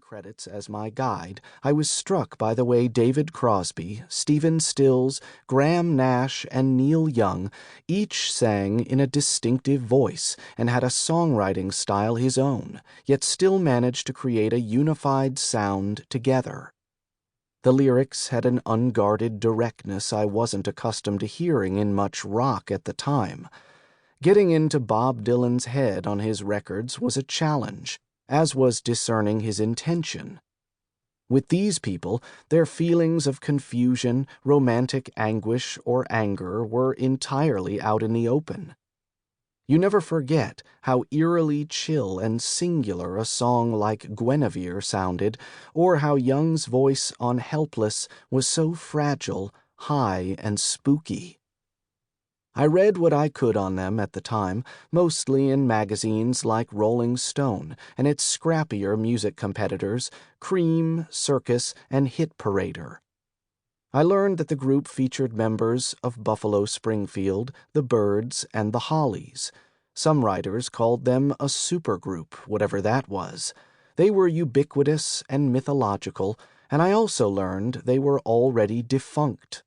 credits as my guide, I was struck by the way David Crosby, Stephen Stills, Graham Nash, and Neil Young each sang in a distinctive voice and had a songwriting style his own, yet still managed to create a unified sound together. The lyrics had an unguarded directness I wasn't accustomed to hearing in much rock at the time. Getting into Bob Dylan's head on his records was a challenge, as was discerning his intention. With these people, their feelings of confusion, romantic anguish, or anger were entirely out in the open. You never forget how eerily chill and singular a song like Guinevere sounded, or how Young's voice on Helpless was so fragile, high, and spooky. I read what I could on them at the time, mostly in magazines like Rolling Stone and its scrappier music competitors, Cream, Circus, and Hit Parader. I learned that the group featured members of Buffalo Springfield, the Byrds, and the Hollies. Some writers called them a supergroup, whatever that was. They were ubiquitous and mythological, and I also learned they were already defunct.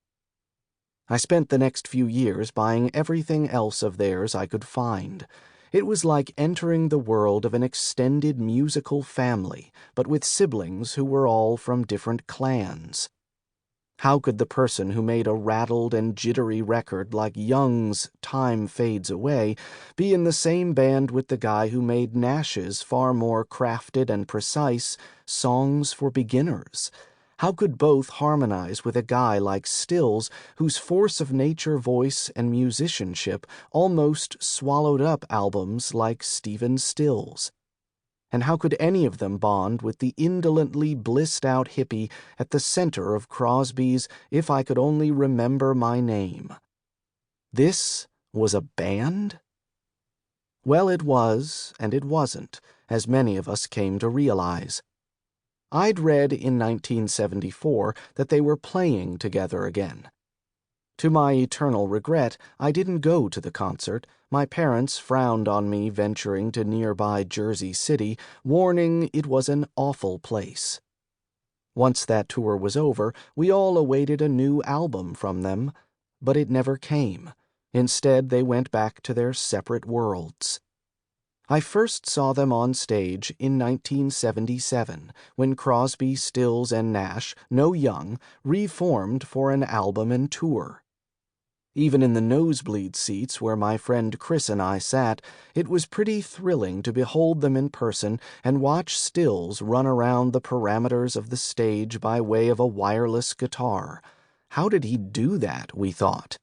I spent the next few years buying everything else of theirs I could find. It was like entering the world of an extended musical family, but with siblings who were all from different clans. How could the person who made a rattled and jittery record like Young's Time Fades Away be in the same band with the guy who made Nash's far more crafted and precise Songs for Beginners? How could both harmonize with a guy like Stills, whose force of nature voice and musicianship almost swallowed up albums like Stephen Stills? And how could any of them bond with the indolently blissed-out hippie at the center of Crosby's If I Could Only Remember My Name? This was a band? Well, it was, and it wasn't, as many of us came to realize. I'd read in 1974 that they were playing together again. To my eternal regret, I didn't go to the concert. My parents frowned on me venturing to nearby Jersey City, warning it was an awful place. Once that tour was over, we all awaited a new album from them, but it never came. Instead, they went back to their separate worlds. I first saw them on stage in 1977, when Crosby, Stills, and Nash, no Young, reformed for an album and tour. Even in the nosebleed seats where my friend Chris and I sat, it was pretty thrilling to behold them in person and watch Stills run around the parameters of the stage by way of a wireless guitar. How did he do that, we thought?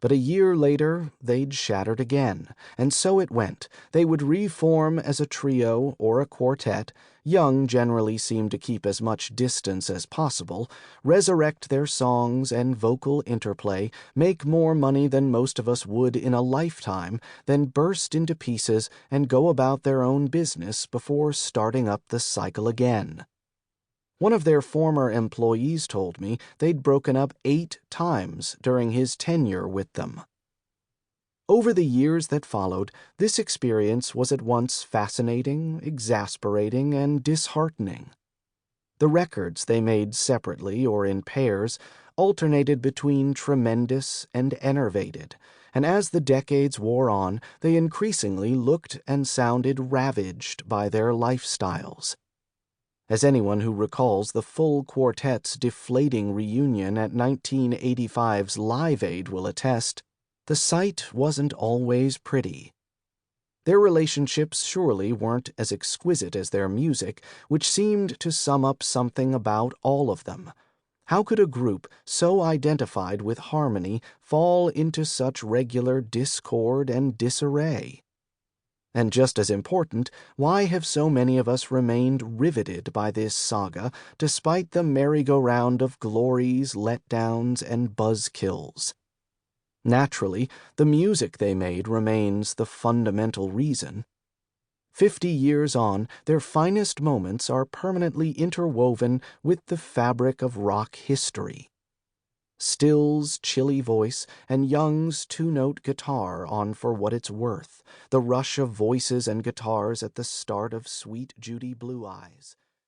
But a year later, they'd shattered again, and so it went. They would reform as a trio or a quartet. Young generally seemed to keep as much distance as possible, resurrect their songs and vocal interplay, make more money than most of us would in a lifetime, then burst into pieces and go about their own business before starting up the cycle again. One of their former employees told me they'd broken up 8 times during his tenure with them. Over the years that followed, this experience was at once fascinating, exasperating, and disheartening. The records they made separately or in pairs alternated between tremendous and enervated, and as the decades wore on, they increasingly looked and sounded ravaged by their lifestyles. As anyone who recalls the full quartet's deflating reunion at 1985's Live Aid will attest, the sight wasn't always pretty. Their relationships surely weren't as exquisite as their music, which seemed to sum up something about all of them. How could a group so identified with harmony fall into such regular discord and disarray? And just as important, why have so many of us remained riveted by this saga, despite the merry-go-round of glories, letdowns, and buzzkills? Naturally, the music they made remains the fundamental reason. 50 years on, their finest moments are permanently interwoven with the fabric of rock history. Stills' chilly voice and Young's 2-note guitar on For What It's Worth, the rush of voices and guitars at the start of Sweet Judy Blue Eyes.